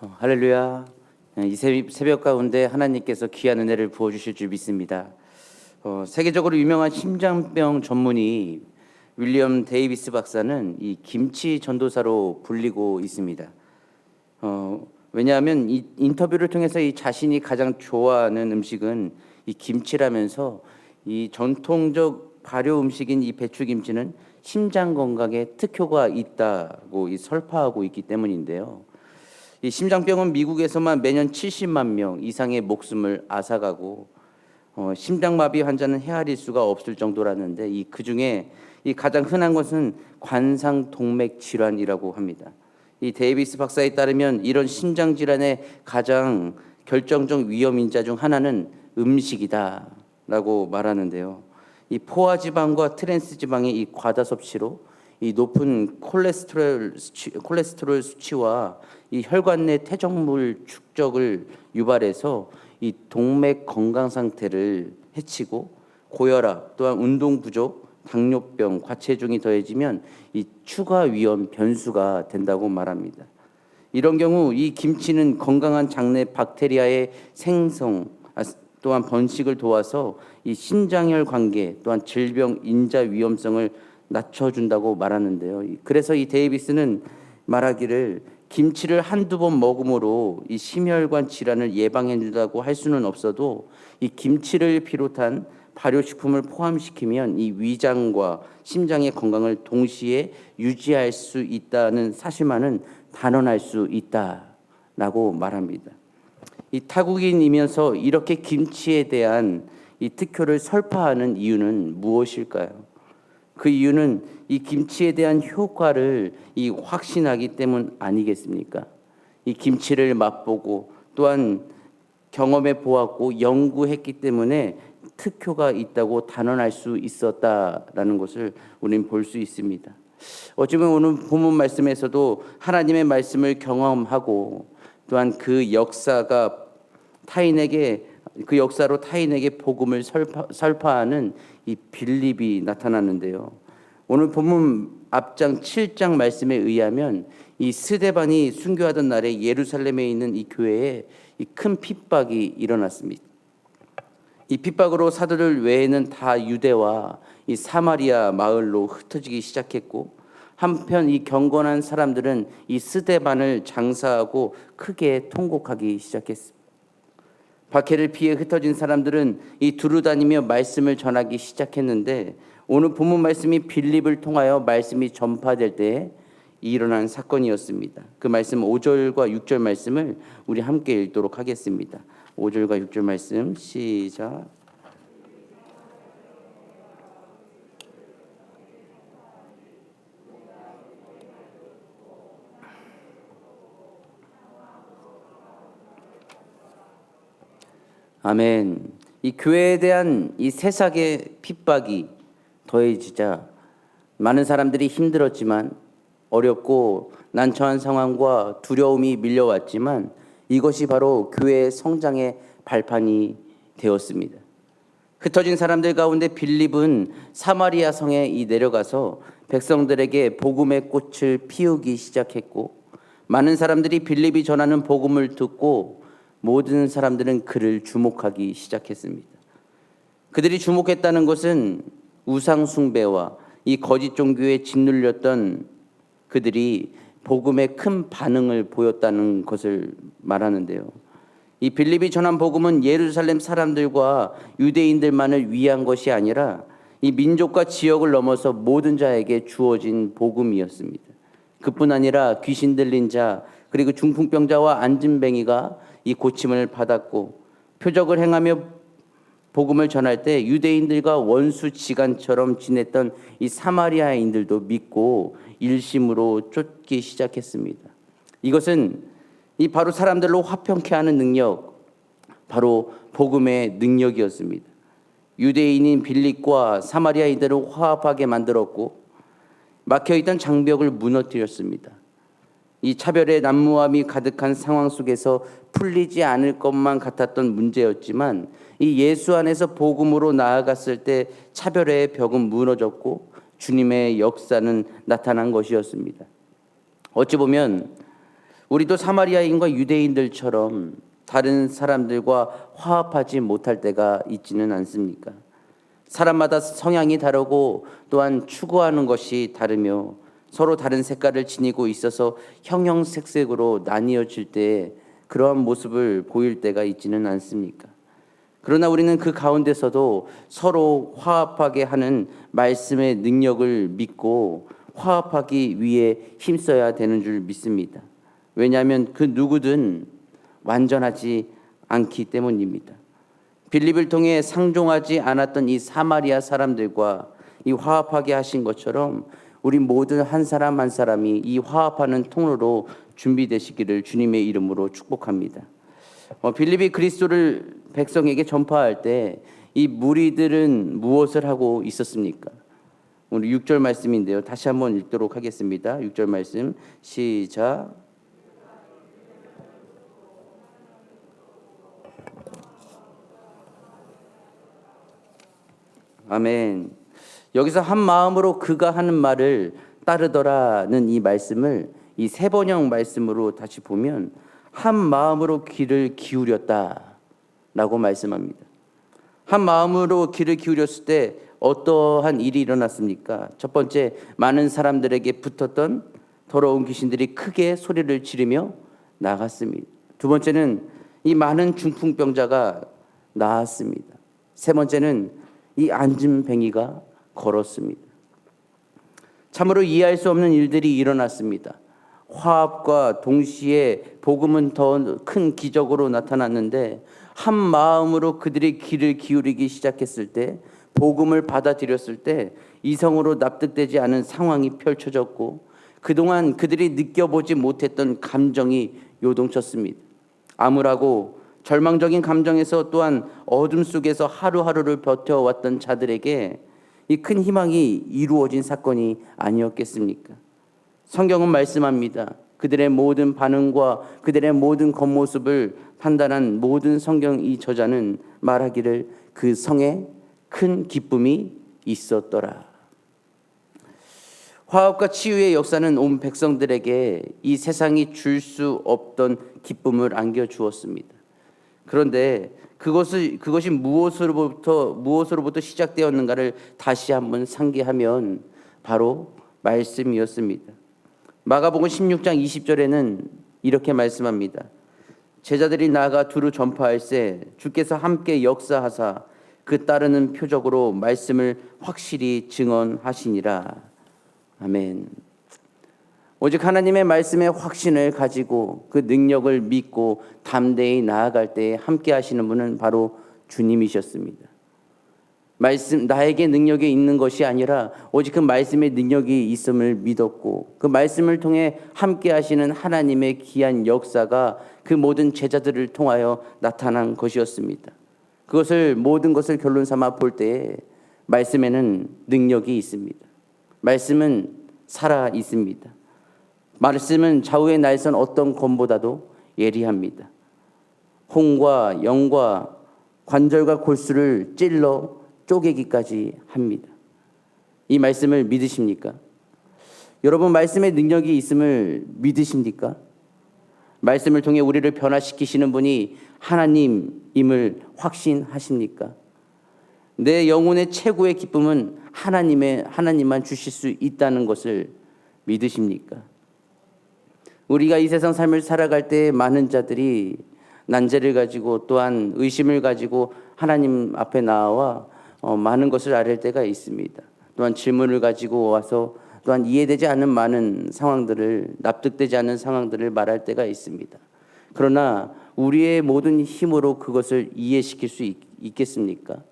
할렐루야. 이 새벽 가운데 하나님께서 귀한 은혜를 부어주실 줄 믿습니다. 세계적으로 유명한 심장병 전문의 윌리엄 데이비스 박사는 이 김치 전도사로 불리고 있습니다. 왜냐하면 이 인터뷰를 통해서 이 자신이 가장 좋아하는 음식은 이 김치라면서 이 전통적 발효 음식인 이 배추김치는 심장 건강에 특효가 있다고 이 설파하고 있기 때문인데요. 이 심장병은 미국에서만 매년 70만 명 이상의 목숨을 앗아가고 심장마비 환자는 헤아릴 수가 없을 정도라는데 그 중에 이 가장 흔한 것은 관상동맥 질환이라고 합니다. 이 데이비스 박사에 따르면 이런 심장 질환의 가장 결정적 위험 인자 중 하나는 음식이다라고 말하는데요. 이 포화 지방과 트랜스 지방의 이 과다 섭취로 이 높은 콜레스테롤 수치와 이 혈관 내 태정물 축적을 유발해서 이 동맥 건강 상태를 해치고 고혈압, 또한 운동 부족, 당뇨병, 과체중이 더해지면 이 추가 위험 변수가 된다고 말합니다. 이런 경우 이 김치는 건강한 장내 박테리아의 생성, 또한 번식을 도와서 이 신장혈 관계, 또한 질병 인자 위험성을 낮춰준다고 말하는데요. 그래서 이 데이비스는 말하기를 김치를 한두 번 먹음으로 이 심혈관 질환을 예방해준다고 할 수는 없어도 이 김치를 비롯한 발효식품을 포함시키면 이 위장과 심장의 건강을 동시에 유지할 수 있다는 사실만은 단언할 수 있다라고 말합니다. 이 타국인이면서 이렇게 김치에 대한 이 특효를 설파하는 이유는 무엇일까요? 그 이유는 이 김치에 대한 효과를 확신하기 때문 아니겠습니까? 이 김치를 맛보고 또한 경험해 보았고 연구했기 때문에 특효가 있다고 단언할 수 있었다라는 것을 우리는 볼 수 있습니다. 어쩌면 오늘 본문 말씀에서도 하나님의 말씀을 경험하고 또한 그 역사로 타인에게 복음을 설파하는 이 빌립이 나타나는데요. 오늘 본문 앞장 7장 말씀에 의하면 이 스데반이 순교하던 날에 예루살렘에 있는 이 교회에 이 큰 핍박이 일어났습니다. 이 핍박으로 사도들 외에는 다 유대와 이 사마리아 마을로 흩어지기 시작했고, 한편 이 경건한 사람들은 이 스데반을 장사하고 크게 통곡하기 시작했습니다. 박해를 피해 흩어진 사람들은 이 두루다니며 말씀을 전하기 시작했는데, 오늘 본문 말씀이 빌립을 통하여 말씀이 전파될 때에 일어난 사건이었습니다. 그 말씀 5절과 6절 말씀을 우리 함께 읽도록 하겠습니다. 5절과 6절 말씀 시작. 아멘. 이 교회에 대한 이 세상의 핍박이 더해지자 많은 사람들이 힘들었지만, 어렵고 난처한 상황과 두려움이 밀려왔지만 이것이 바로 교회의 성장의 발판이 되었습니다. 흩어진 사람들 가운데 빌립은 사마리아 성에 내려가서 백성들에게 복음의 꽃을 피우기 시작했고, 많은 사람들이 빌립이 전하는 복음을 듣고 모든 사람들은 그를 주목하기 시작했습니다. 그들이 주목했다는 것은 우상 숭배와 이 거짓 종교에 짓눌렸던 그들이 복음에 큰 반응을 보였다는 것을 말하는데요. 이 빌립이 전한 복음은 예루살렘 사람들과 유대인들만을 위한 것이 아니라 이 민족과 지역을 넘어서 모든 자에게 주어진 복음이었습니다. 그뿐 아니라 귀신 들린 자, 그리고 중풍병자와 안진뱅이가 이 고침을 받았고, 표적을 행하며 복음을 전할 때 유대인들과 원수지간처럼 지냈던 이 사마리아인들도 믿고 일심으로 쫓기 시작했습니다. 이것은 바로 사람들로 화평케 하는 능력, 바로 복음의 능력이었습니다. 유대인인 빌립과 사마리아인들을 화합하게 만들었고, 막혀있던 장벽을 무너뜨렸습니다. 이 차별의 난무함이 가득한 상황 속에서 풀리지 않을 것만 같았던 문제였지만, 이 예수 안에서 복음으로 나아갔을 때 차별의 벽은 무너졌고 주님의 역사는 나타난 것이었습니다. 어찌 보면 우리도 사마리아인과 유대인들처럼 다른 사람들과 화합하지 못할 때가 있지는 않습니까? 사람마다 성향이 다르고 또한 추구하는 것이 다르며 서로 다른 색깔을 지니고 있어서 형형색색으로 나뉘어질 때 그러한 모습을 보일 때가 있지는 않습니까? 그러나 우리는 그 가운데서도 서로 화합하게 하는 말씀의 능력을 믿고 화합하기 위해 힘써야 되는 줄 믿습니다. 왜냐하면 그 누구든 완전하지 않기 때문입니다. 빌립을 통해 상종하지 않았던 이 사마리아 사람들과 이 화합하게 하신 것처럼 우리 모든 한 사람 한 사람이 이 화합하는 통로로 준비되시기를 주님의 이름으로 축복합니다. 빌립이 그리스도를 백성에게 전파할 때 이 무리들은 무엇을 하고 있었습니까? 오늘 6절 말씀인데요. 다시 한번 읽도록 하겠습니다. 6절 말씀 시작. 아멘. 여기서 한 마음으로 그가 하는 말을 따르더라는 이 말씀을 이 세번역 말씀으로 다시 보면 한 마음으로 귀를 기울였다라고 말씀합니다. 한 마음으로 귀를 기울였을 때 어떠한 일이 일어났습니까? 첫 번째, 많은 사람들에게 붙었던 더러운 귀신들이 크게 소리를 지르며 나갔습니다. 두 번째는 이 많은 중풍병자가 나았습니다. 세 번째는 이 안진뱅이가 걸었습니다. 참으로 이해할 수 없는 일들이 일어났습니다. 화합과 동시에 복음은 더 큰 기적으로 나타났는데 한 마음으로 그들이 귀를 기울이기 시작했을 때 복음을 받아들였을 때 이성으로 납득되지 않은 상황이 펼쳐졌고 그동안 그들이 느껴보지 못했던 감정이 요동쳤습니다. 암울하고 절망적인 감정에서 또한 어둠 속에서 하루하루를 버텨왔던 자들에게 이 큰 희망이 이루어진 사건이 아니었겠습니까? 성경은 말씀합니다. 그들의 모든 반응과 그들의 모든 겉모습을 판단한 모든 성경 이 저자는 말하기를 그 성에 큰 기쁨이 있었더라. 화합과 치유의 역사는 온 백성들에게 이 세상이 줄 수 없던 기쁨을 안겨주었습니다. 그런데 그것이 무엇으로부터 시작되었는가를 다시 한번 상기하면 바로 말씀이었습니다. 마가복음 16장 20절에는 이렇게 말씀합니다. 제자들이 나아가 두루 전파할세 주께서 함께 역사하사 그 따르는 표적으로 말씀을 확실히 증언하시니라. 아멘. 오직 하나님의 말씀의 확신을 가지고 그 능력을 믿고 담대히 나아갈 때 함께 하시는 분은 바로 주님이셨습니다. 말씀, 나에게 능력이 있는 것이 아니라 오직 그 말씀의 능력이 있음을 믿었고 그 말씀을 통해 함께 하시는 하나님의 귀한 역사가 그 모든 제자들을 통하여 나타난 것이었습니다. 그것을 모든 것을 결론 삼아 볼 때에 말씀에는 능력이 있습니다. 말씀은 살아 있습니다. 말씀은 좌우의 날선 어떤 검보다도 예리합니다. 홍과 영과 관절과 골수를 찔러 쪼개기까지 합니다. 이 말씀을 믿으십니까? 여러분, 말씀의 능력이 있음을 믿으십니까? 말씀을 통해 우리를 변화시키시는 분이 하나님임을 확신하십니까? 내 영혼의 최고의 기쁨은 하나님만 주실 수 있다는 것을 믿으십니까? 우리가 이 세상 삶을 살아갈 때 많은 자들이 난제를 가지고 또한 의심을 가지고 하나님 앞에 나와 많은 것을 아뢰 때가 있습니다. 또한 질문을 가지고 와서 또한 이해되지 않는 많은 상황들을 납득되지 않는 상황들을 말할 때가 있습니다. 그러나 우리의 모든 힘으로 그것을 이해시킬 수 있겠습니까?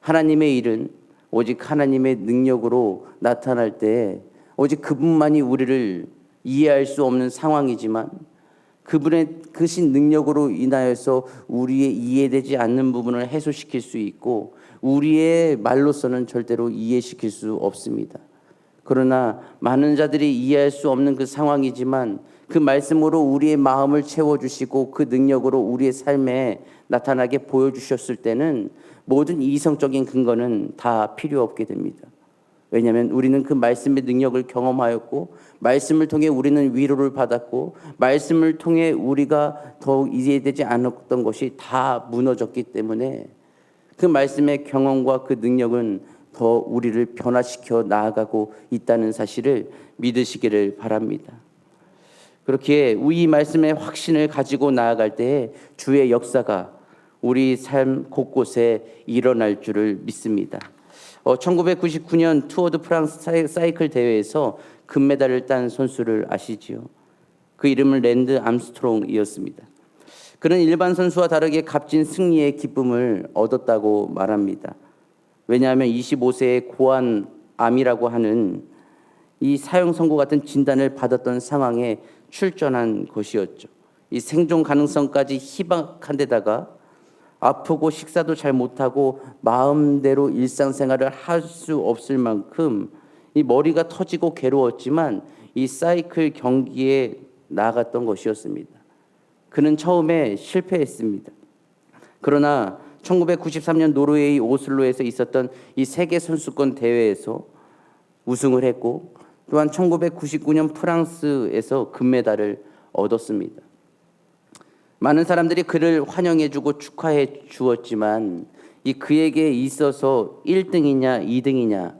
하나님의 일은 오직 하나님의 능력으로 나타날 때 오직 그분만이 우리를 이해할 수 없는 상황이지만 그분의 크신 능력으로 인하여서 우리의 이해되지 않는 부분을 해소시킬 수 있고 우리의 말로서는 절대로 이해시킬 수 없습니다. 그러나 많은 자들이 이해할 수 없는 그 상황이지만 그 말씀으로 우리의 마음을 채워주시고 그 능력으로 우리의 삶에 나타나게 보여주셨을 때는 모든 이성적인 근거는 다 필요 없게 됩니다. 왜냐하면 우리는 그 말씀의 능력을 경험하였고 말씀을 통해 우리는 위로를 받았고 말씀을 통해 우리가 더욱 이해되지 않았던 것이 다 무너졌기 때문에 그 말씀의 경험과 그 능력은 더 우리를 변화시켜 나아가고 있다는 사실을 믿으시기를 바랍니다. 그렇기에 이 말씀의 확신을 가지고 나아갈 때에 주의 역사가 우리 삶 곳곳에 일어날 줄을 믿습니다. 1999년 투어 드 프랑스 사이클 대회에서 금메달을 딴 선수를 아시지요? 그 이름은 랜드 암스트롱이었습니다. 그는 일반 선수와 다르게 값진 승리의 기쁨을 얻었다고 말합니다. 왜냐하면 25세의 고환암이라고 하는 이 사형 선고 같은 진단을 받았던 상황에 출전한 것이었죠. 이 생존 가능성까지 희박한 데다가 아프고 식사도 잘 못하고 마음대로 일상생활을 할 수 없을 만큼 이 머리가 터지고 괴로웠지만 이 사이클 경기에 나갔던 것이었습니다. 그는 처음에 실패했습니다. 그러나 1993년 노르웨이 오슬로에서 있었던 이 세계 선수권 대회에서 우승을 했고 또한 1999년 프랑스에서 금메달을 얻었습니다. 많은 사람들이 그를 환영해주고 축하해 주었지만 이 그에게 있어서 1등이냐 2등이냐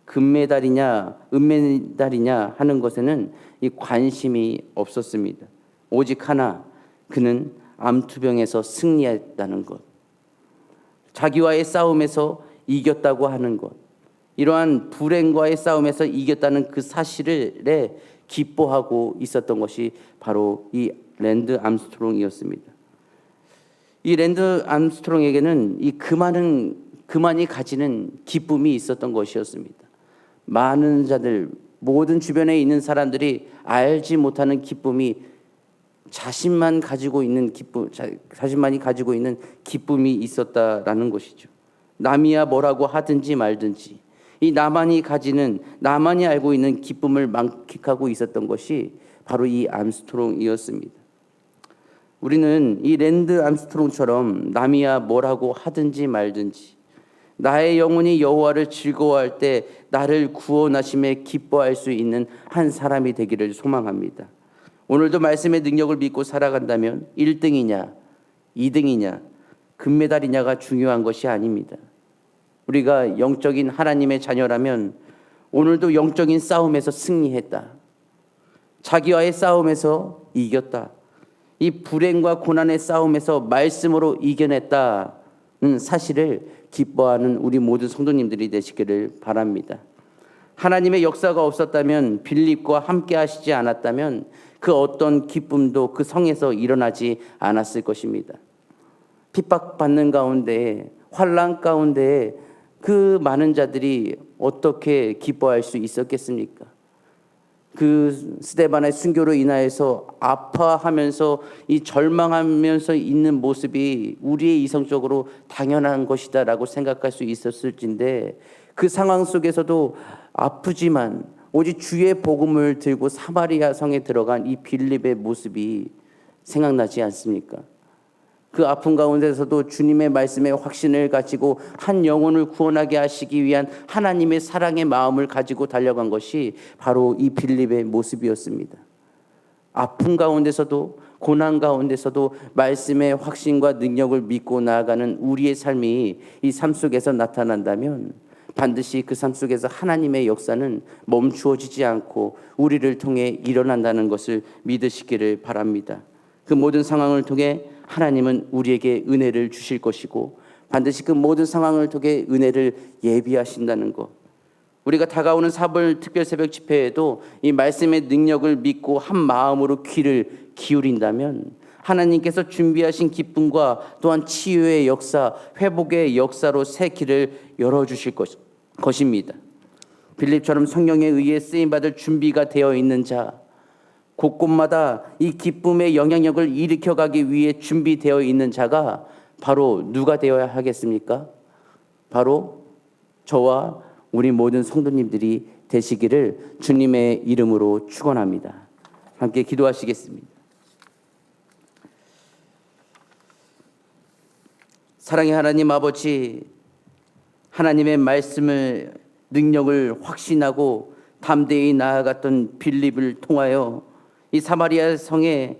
금메달이냐 은메달이냐 하는 것에는 이 관심이 없었습니다. 오직 하나, 그는 암투병에서 승리했다는 것, 자기와의 싸움에서 이겼다고 하는 것, 이러한 불행과의 싸움에서 이겼다는 그 사실에 기뻐하고 있었던 것이 바로 이 랜드 암스트롱이었습니다. 이 랜드 암스트롱에게는 이 그만이 가지는 기쁨이 있었던 것이었습니다. 많은 자들, 모든 주변에 있는 사람들이 알지 못하는 기쁨이 자신만이 가지고 있는 기쁨이 있었다라는 것이죠. 남이야 뭐라고 하든지 말든지 이 나만이 알고 있는 기쁨을 만끽하고 있었던 것이 바로 이 암스트롱이었습니다. 우리는 이 랜드 암스트롱처럼 남이야 뭐라고 하든지 말든지 나의 영혼이 여호와를 즐거워할 때 나를 구원하심에 기뻐할 수 있는 한 사람이 되기를 소망합니다. 오늘도 말씀의 능력을 믿고 살아간다면 1등이냐 2등이냐 금메달이냐가 중요한 것이 아닙니다. 우리가 영적인 하나님의 자녀라면 오늘도 영적인 싸움에서 승리했다. 자기와의 싸움에서 이겼다. 이 불행과 고난의 싸움에서 말씀으로 이겨냈다는 사실을 기뻐하는 우리 모든 성도님들이 되시기를 바랍니다. 하나님의 역사가 없었다면, 빌립과 함께 하시지 않았다면 그 어떤 기쁨도 그 성에서 일어나지 않았을 것입니다. 핍박받는 가운데, 환난 가운데 그 많은 자들이 어떻게 기뻐할 수 있었겠습니까? 그 스데반의 순교로 인하여서 아파하면서 이 절망하면서 있는 모습이 우리의 이성적으로 당연한 것이다라고 생각할 수 있었을진데 그 상황 속에서도 아프지만 오직 주의 복음을 들고 사마리아 성에 들어간 이 빌립의 모습이 생각나지 않습니까? 그 아픔 가운데서도 주님의 말씀에 확신을 가지고 한 영혼을 구원하게 하시기 위한 하나님의 사랑의 마음을 가지고 달려간 것이 바로 이 빌립의 모습이었습니다. 아픔 가운데서도 고난 가운데서도 말씀의 확신과 능력을 믿고 나아가는 우리의 삶이 이 삶 속에서 나타난다면 반드시 그 삶 속에서 하나님의 역사는 멈추어지지 않고 우리를 통해 일어난다는 것을 믿으시기를 바랍니다. 그 모든 상황을 통해 하나님은 우리에게 은혜를 주실 것이고 반드시 그 모든 상황을 통해 은혜를 예비하신다는 것. 우리가 다가오는 4월 특별 새벽 집회에도 이 말씀의 능력을 믿고 한 마음으로 귀를 기울인다면 하나님께서 준비하신 기쁨과 또한 치유의 역사, 회복의 역사로 새 길을 열어주실 것입니다. 빌립처럼 성령에 의해 쓰임받을 준비가 되어 있는 자, 곳곳마다 이 기쁨의 영향력을 일으켜가기 위해 준비되어 있는 자가 바로 누가 되어야 하겠습니까? 바로 저와 우리 모든 성도님들이 되시기를 주님의 이름으로 축원합니다. 함께 기도하시겠습니다. 사랑의 하나님 아버지, 하나님의 말씀을 능력을 확신하고 담대히 나아갔던 빌립을 통하여 이 사마리아 성에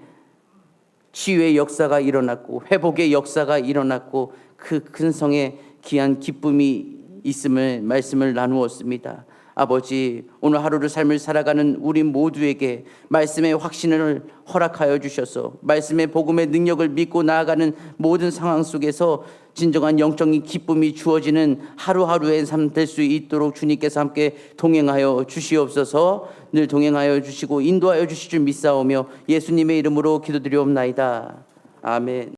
치유의 역사가 일어났고 회복의 역사가 일어났고 그 큰 성에 귀한 기쁨이 있음을 말씀을 나누었습니다. 아버지, 오늘 하루를 삶을 살아가는 우리 모두에게 말씀의 확신을 허락하여 주셔서 말씀의 복음의 능력을 믿고 나아가는 모든 상황 속에서 진정한 영적인 기쁨이 주어지는 하루하루의 삶 될 수 있도록 주님께서 함께 동행하여 주시옵소서. 늘 동행하여 주시고 인도하여 주실 줄 믿사오며 예수님의 이름으로 기도드리옵나이다. 아멘.